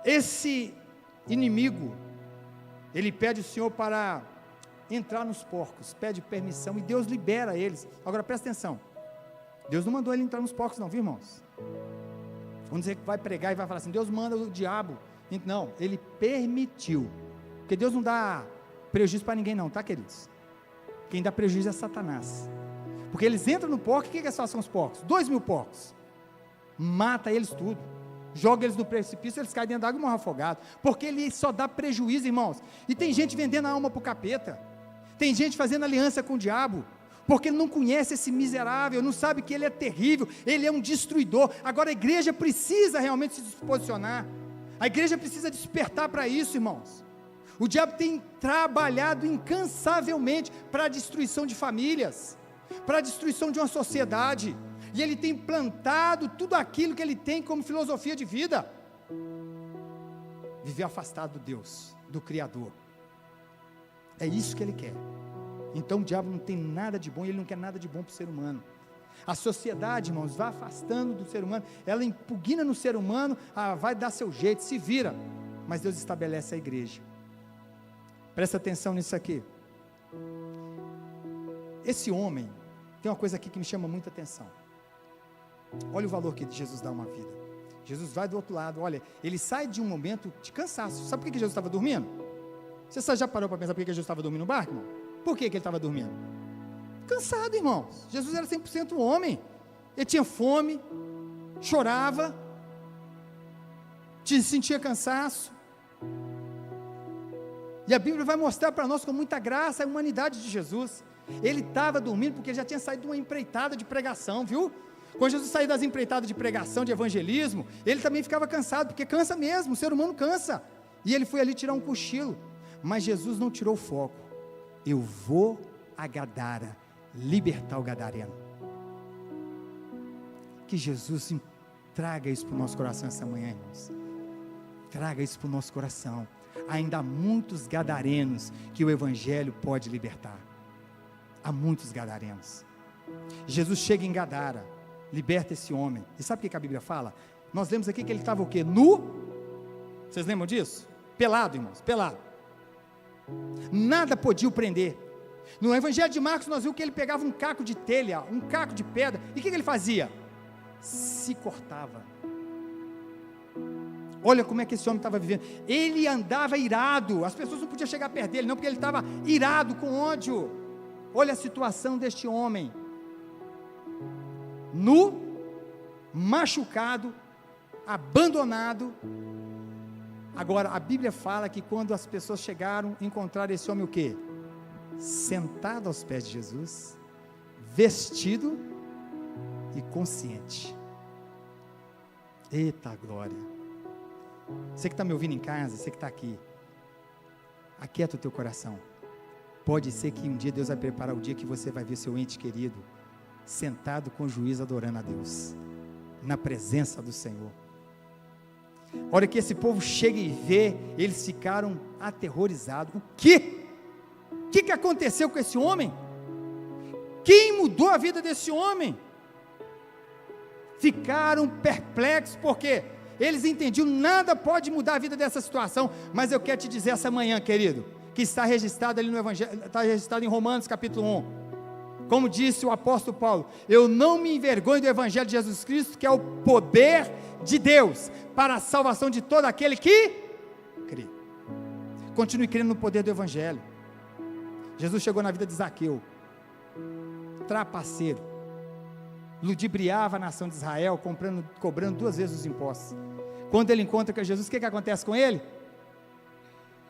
Esse inimigo, ele pede o Senhor para entrar nos porcos, pede permissão, e Deus libera eles. Agora presta atenção, Deus não mandou ele entrar nos porcos não, viu, irmãos? Vamos dizer que vai pregar e vai falar assim, Deus manda o diabo. Não, ele permitiu, porque Deus não dá prejuízo para ninguém não, tá, queridos? Quem dá prejuízo é Satanás, porque eles entram no porco. O que são os porcos? 2.000 porcos, mata eles tudo, joga eles no precipício, eles caem dentro da água e morrem afogados, porque ele só dá prejuízo, irmãos. E tem gente vendendo a alma para o capeta, tem gente fazendo aliança com o diabo, porque ele não conhece esse miserável, não sabe que ele é terrível, ele é um destruidor. Agora a igreja precisa realmente se posicionar, a igreja precisa despertar para isso, irmãos. O diabo tem trabalhado incansavelmente para a destruição de famílias, para a destruição de uma sociedade, e ele tem plantado tudo aquilo que ele tem como filosofia de vida, viver afastado do Deus, do Criador. É isso que ele quer. Então o diabo não tem nada de bom, ele não quer nada de bom para o ser humano. A sociedade, irmãos, vai afastando do ser humano, ela impugna no ser humano, vai dar seu jeito, se vira, mas Deus estabelece a igreja. Presta atenção nisso aqui. Esse homem, tem uma coisa aqui que me chama muita atenção. Olha o valor que Jesus dá a uma vida. Jesus vai do outro lado, olha, ele sai de um momento de cansaço. Sabe por que Jesus estava dormindo? Você já parou para pensar por que Jesus estava dormindo no barco, irmão? Por que ele estava dormindo? Cansado, irmãos. Jesus era 100% homem, ele tinha fome, chorava, sentia cansaço, e a Bíblia vai mostrar para nós com muita graça a humanidade de Jesus. Ele estava dormindo porque ele já tinha saído de uma empreitada de pregação, viu? Quando Jesus saiu das empreitadas de pregação, de evangelismo, ele também ficava cansado, porque cansa mesmo, o ser humano cansa, e ele foi ali tirar um cochilo, mas Jesus não tirou o foco. Eu vou a Gadara, libertar o gadareno. Que Jesus traga isso para o nosso coração essa manhã, irmãos. Traga isso para o nosso coração. Ainda há muitos gadarenos que o evangelho pode libertar. Há muitos gadarenos. Jesus chega em Gadara, liberta esse homem. E sabe o que a Bíblia fala? Nós lemos aqui que ele estava o quê? Nu? Vocês lembram disso? Pelado, irmãos, pelado. Nada podia o prender. No evangelho de Marcos nós vimos que ele pegava um caco de telha, um caco de pedra, e o que ele fazia? Se cortava. Olha como é que esse homem estava vivendo. Ele andava irado, as pessoas não podiam chegar perto dele, não, porque ele estava irado, com ódio. Olha a situação deste homem, nu, machucado, abandonado. Agora a Bíblia fala que quando as pessoas chegaram, encontraram esse homem o quê? Sentado aos pés de Jesus, vestido e consciente. Eita glória! Você que está me ouvindo em casa, você que está aqui, aquieta o teu coração. Pode ser que um dia Deus vai preparar o dia que você vai ver seu ente querido sentado com o juiz adorando a Deus, na presença do Senhor. A hora que esse povo chega e vê, eles ficaram aterrorizados. O quê? O que aconteceu com esse homem? Quem mudou a vida desse homem? Ficaram perplexos, porque eles entendiam, nada pode mudar a vida dessa situação. Mas eu quero te dizer essa manhã, querido, que está registrado ali no Evangelho, está registrado em Romanos capítulo 1, como disse o apóstolo Paulo: eu não me envergonho do Evangelho de Jesus Cristo, que é o poder de Deus para a salvação de todo aquele que crê. Continue crendo no poder do Evangelho. Jesus chegou na vida de Zaqueu, trapaceiro, ludibriava a nação de Israel, cobrando 2 vezes os impostos. Quando ele encontra com Jesus, o que acontece com ele?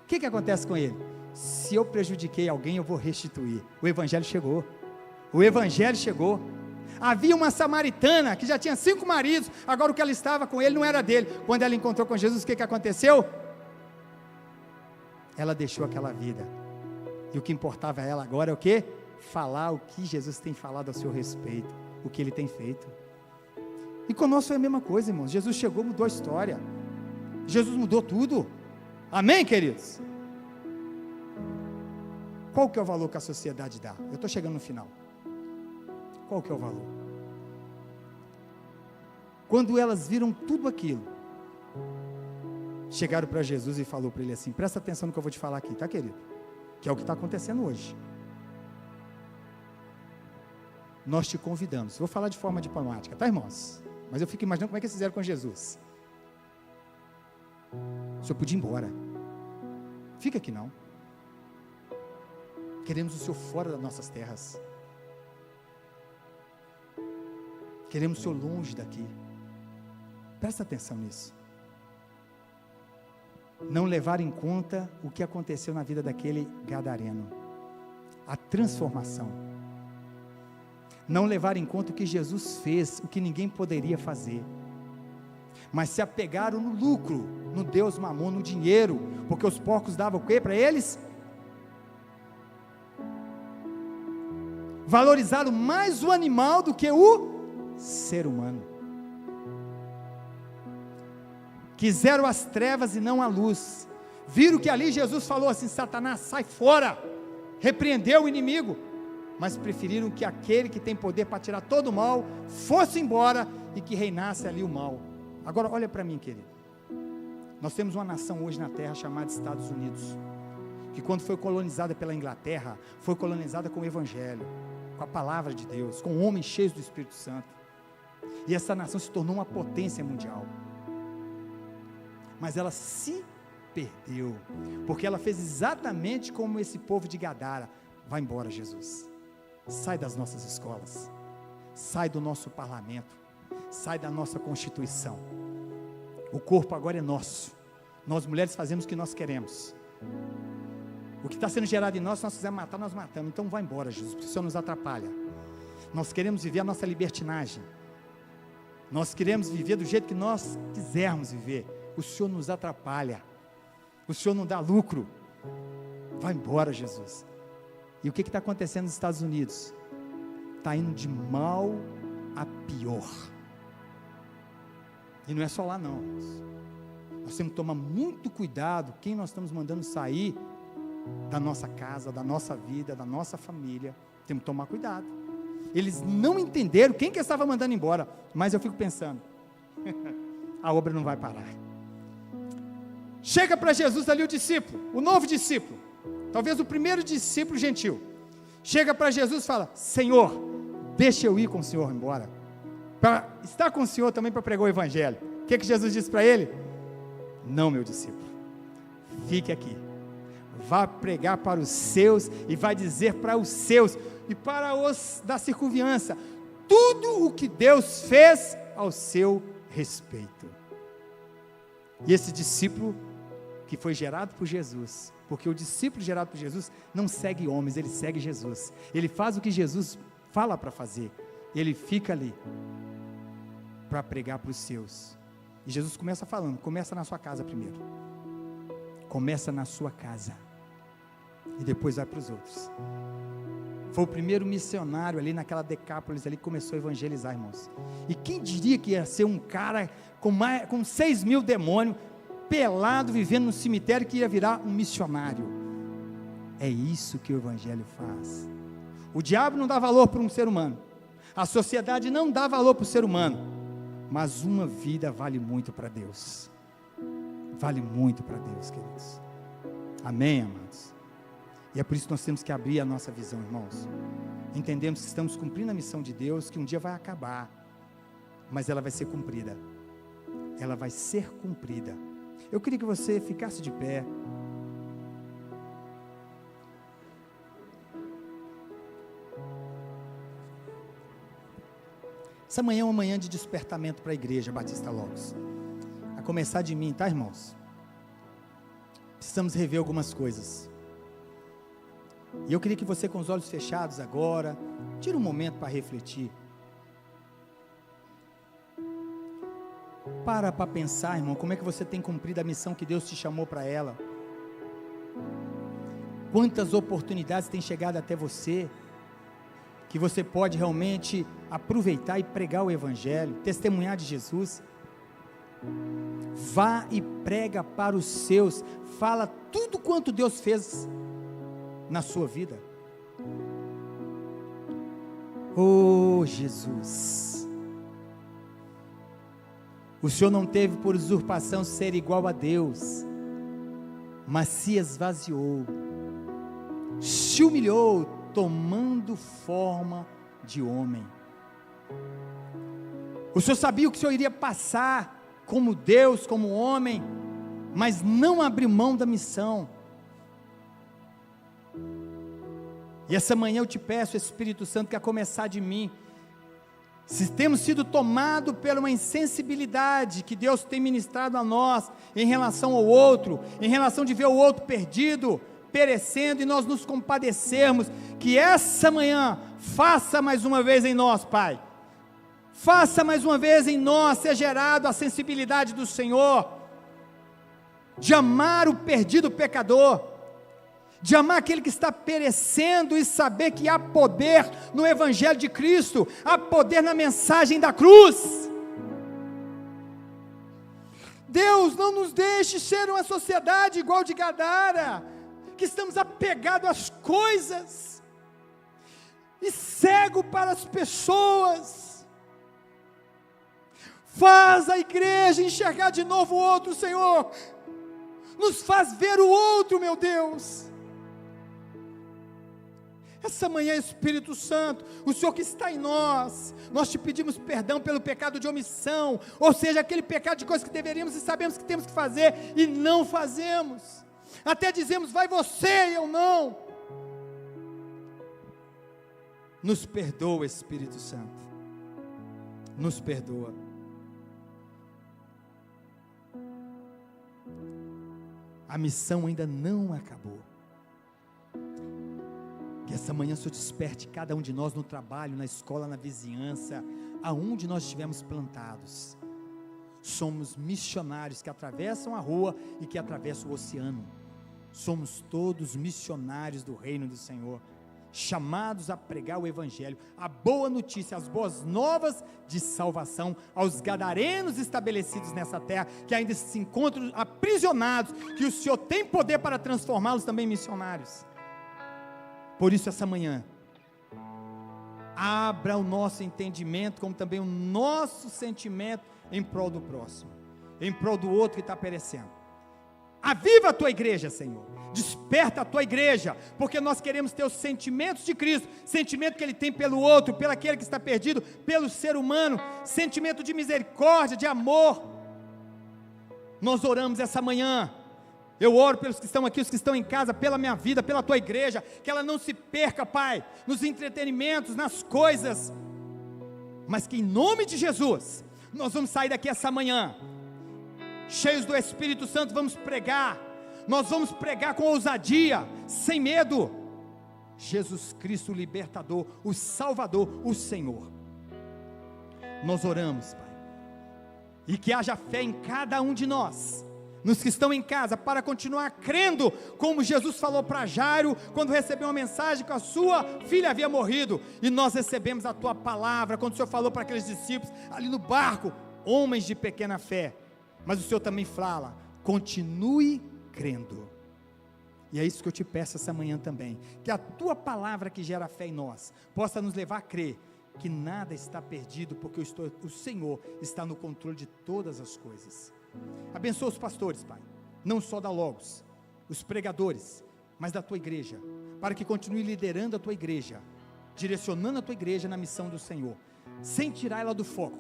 O que acontece com ele? Se eu prejudiquei alguém, eu vou restituir. O Evangelho chegou. O Evangelho chegou. Havia uma samaritana que já tinha 5 maridos, agora o que ela estava com ele não era dele. Quando ela encontrou com Jesus, o que aconteceu? Ela deixou aquela vida, e o que importava a ela agora é o quê? Falar o que Jesus tem falado a seu respeito, o que ele tem feito. E conosco foi a mesma coisa, irmãos. Jesus chegou, mudou a história. Jesus mudou tudo. Amém, queridos? Qual que é o valor que a sociedade dá? Eu estou chegando no final. Qual que é o valor? Quando elas viram tudo aquilo, chegaram para Jesus e falou para ele assim: presta atenção no que eu vou te falar aqui, tá, querido? Que é o que está acontecendo hoje. Nós te convidamos. Vou falar de forma diplomática, tá, irmãos? Mas eu fico imaginando como é que eles fizeram com Jesus. O senhor podia ir embora. Fica aqui não. Queremos o senhor fora das nossas terras. Queremos o senhor longe daqui. Presta atenção nisso. Não levar em conta o que aconteceu na vida daquele gadareno. A transformação. Não levar em conta o que Jesus fez, o que ninguém poderia fazer. Mas se apegaram no lucro, no Deus Mamon, no dinheiro, porque os porcos davam o quê para eles? Valorizaram mais o animal do que o ser humano. Quiseram as trevas e não a luz. Viram que ali Jesus falou assim: Satanás, sai fora. Repreendeu o inimigo. Mas preferiram que aquele que tem poder para tirar todo o mal fosse embora e que reinasse ali o mal. Agora olha para mim, querido. Nós temos uma nação hoje na terra chamada Estados Unidos, que quando foi colonizada pela Inglaterra, foi colonizada com o Evangelho, com a palavra de Deus, com homens cheios do Espírito Santo. E essa nação se tornou uma potência mundial. Mas ela se perdeu, porque ela fez exatamente como esse povo de Gadara. Vai embora, Jesus. Sai das nossas escolas, sai do nosso parlamento, sai da nossa Constituição. O corpo agora é nosso. Nós mulheres fazemos o que nós queremos. O que está sendo gerado em nós, se nós quisermos matar, nós matamos. Então vai embora, Jesus, porque o Senhor nos atrapalha. Nós queremos viver a nossa libertinagem. Nós queremos viver do jeito que nós quisermos viver. O Senhor nos atrapalha. O Senhor não dá lucro. Vai embora, Jesus. E o que está acontecendo nos Estados Unidos? Está indo de mal a pior. E não é só lá não. Nós temos que tomar muito cuidado quem nós estamos mandando sair da nossa casa, da nossa vida, da nossa família. Temos que tomar cuidado. Eles não entenderam quem que estava mandando embora. Mas eu fico pensando, a obra não vai parar. Chega para Jesus ali o discípulo, o novo discípulo, talvez o primeiro discípulo gentil, chega para Jesus e fala: Senhor, deixa eu ir com o Senhor embora, para estar com o Senhor também para pregar o Evangelho. O que Jesus disse para ele? Não, meu discípulo, fique aqui, vá pregar para os seus, e vai dizer para os seus, e para os da circunviança, tudo o que Deus fez ao seu respeito. E esse discípulo, que foi gerado por Jesus, porque o discípulo gerado por Jesus não segue homens, ele segue Jesus, ele faz o que Jesus fala para fazer, ele fica ali para pregar para os seus. E Jesus começa falando: começa na sua casa primeiro, começa na sua casa, e depois vai para os outros. Foi o primeiro missionário ali naquela Decápolis ali que começou a evangelizar, irmãos. E quem diria que ia ser um cara com 6.000 demônios, pelado, vivendo no cemitério, que ia virar um missionário? É isso que o Evangelho faz. O diabo não dá valor para um ser humano, a sociedade não dá valor para o ser humano, mas uma vida vale muito para Deus. Vale muito para Deus, queridos. Amém, amados? E é por isso que nós temos que abrir a nossa visão, irmãos. Entendemos que estamos cumprindo a missão de Deus, que um dia vai acabar, mas ela vai ser cumprida. Ela vai ser cumprida. Eu queria que você ficasse de pé. Essa manhã é uma manhã de despertamento para a igreja Batista Logos. A começar de mim, tá, irmãos? Precisamos rever algumas coisas. E eu queria que você, com os olhos fechados agora, tire um momento para refletir. Para pensar, irmão, como é que você tem cumprido a missão que Deus te chamou para ela. Quantas oportunidades têm chegado até você, que você pode realmente aproveitar e pregar o Evangelho, testemunhar de Jesus. Vá e prega para os seus, fala tudo quanto Deus fez na sua vida. Oh Jesus, o Senhor não teve por usurpação ser igual a Deus, mas se esvaziou, se humilhou, tomando forma de homem. O Senhor sabia o que o Senhor iria passar como Deus, como homem, mas não abriu mão da missão. E essa manhã eu te peço, Espírito Santo, que a começar de mim, se temos sido tomados por uma insensibilidade que Deus tem ministrado a nós, em relação ao outro, em relação de ver o outro perdido, perecendo, e nós nos compadecermos, que essa manhã, faça mais uma vez em nós, Pai, faça mais uma vez em nós, ser gerado a sensibilidade do Senhor, de amar o perdido pecador, de amar aquele que está perecendo e saber que há poder no Evangelho de Cristo, há poder na mensagem da cruz. Deus, não nos deixe ser uma sociedade igual de Gadara, que estamos apegados às coisas, e cego para as pessoas. Faz a igreja enxergar de novo o outro, Senhor, nos faz ver o outro, meu Deus. Essa manhã, Espírito Santo, o Senhor que está em nós te pedimos perdão pelo pecado de omissão, ou seja, aquele pecado de coisas que deveríamos e sabemos que temos que fazer e não fazemos, até dizemos, vai você e eu não. Nos perdoa, Espírito Santo, nos perdoa. A missão ainda não acabou. Que essa manhã o Senhor desperte cada um de nós no trabalho, na escola, na vizinhança, aonde nós estivermos plantados. Somos missionários que atravessam a rua e que atravessam o oceano. Somos todos missionários do reino do Senhor, chamados a pregar o Evangelho, a boa notícia, as boas novas de salvação aos gadarenos estabelecidos nessa terra, que ainda se encontram aprisionados, que o Senhor tem poder para transformá-los também em missionários. Por isso essa manhã, abra o nosso entendimento, como também o nosso sentimento em prol do próximo, em prol do outro que está perecendo. Aviva a tua igreja, Senhor, desperta a tua igreja, porque nós queremos ter os sentimentos de Cristo, sentimento que Ele tem pelo outro, pelo aquele que está perdido, pelo ser humano, sentimento de misericórdia, de amor. Nós oramos essa manhã, eu oro pelos que estão aqui, os que estão em casa, pela minha vida, pela tua igreja, que ela não se perca, Pai, nos entretenimentos, nas coisas, mas que em nome de Jesus, nós vamos sair daqui essa manhã, cheios do Espírito Santo, vamos pregar, nós vamos pregar com ousadia, sem medo, Jesus Cristo o libertador, o Salvador, o Senhor. Nós oramos, Pai, e que haja fé em cada um de nós, nos que estão em casa, para continuar crendo, como Jesus falou para Jairo, quando recebeu uma mensagem que a sua filha havia morrido, e nós recebemos a tua palavra, quando o Senhor falou para aqueles discípulos, ali no barco, homens de pequena fé, mas o Senhor também fala, continue crendo, e é isso que eu te peço essa manhã também, que a tua palavra que gera fé em nós, possa nos levar a crer, que nada está perdido, porque o Senhor está no controle de todas as coisas. Abençoa os pastores, Pai, não só da Logos, os pregadores, mas da tua igreja, para que continue liderando a tua igreja, direcionando a tua igreja na missão do Senhor, sem tirar ela do foco,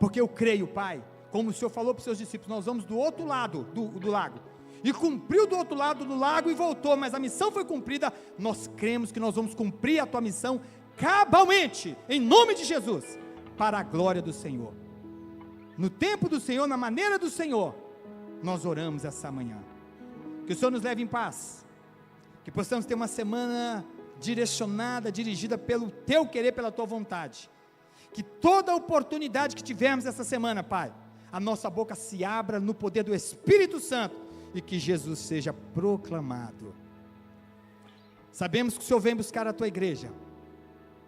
porque eu creio, Pai, como o Senhor falou para os seus discípulos, nós vamos do outro lado do lago, e cumpriu do outro lado do lago e voltou, mas a missão foi cumprida, nós cremos que nós vamos cumprir a tua missão cabalmente, em nome de Jesus, para a glória do Senhor. No tempo do Senhor, na maneira do Senhor, nós oramos essa manhã, que o Senhor nos leve em paz, que possamos ter uma semana direcionada, dirigida pelo teu querer, pela tua vontade, que toda oportunidade que tivermos essa semana, Pai, a nossa boca se abra no poder do Espírito Santo, e que Jesus seja proclamado. Sabemos que o Senhor vem buscar a tua igreja,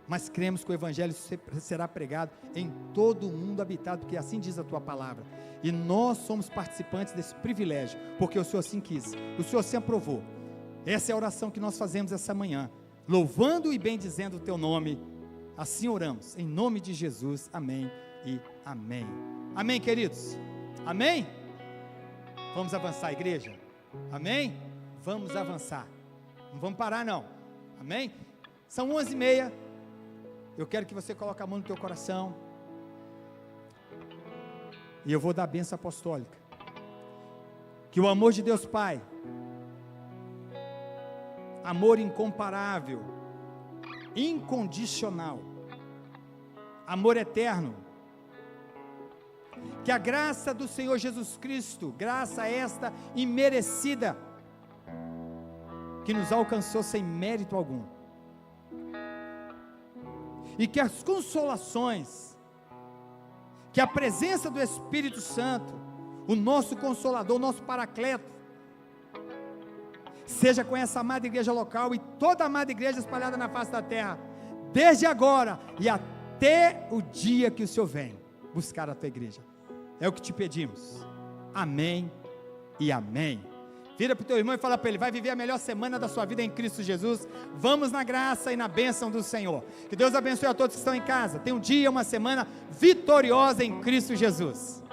mas cremos que o Evangelho será pregado em todo o mundo habitado, porque assim diz a tua palavra, e nós somos participantes desse privilégio, porque o Senhor assim quis, o Senhor assim aprovou. Essa é a oração que nós fazemos essa manhã, louvando e bendizendo o teu nome. Assim oramos, em nome de Jesus, amém e amém. Amém, queridos? Amém? Vamos avançar, igreja? Amém? Vamos avançar, não vamos parar não, amém? São 11h30, eu quero que você coloque a mão no teu coração, e eu vou dar a bênção apostólica, que o amor de Deus Pai, amor incomparável, incondicional, amor eterno, que a graça do Senhor Jesus Cristo, graça esta imerecida, que nos alcançou sem mérito algum, e que as consolações, que a presença do Espírito Santo, o nosso Consolador, o nosso Paracleto, seja com essa amada igreja local e toda a amada igreja espalhada na face da terra, desde agora e até o dia que o Senhor vem buscar a tua igreja. É o que te pedimos. Amém e amém. Vira para o teu irmão e fala para ele: vai viver a melhor semana da sua vida em Cristo Jesus. Vamos na graça e na bênção do Senhor. Que Deus abençoe a todos que estão em casa. Tenha um dia, uma semana vitoriosa em Cristo Jesus.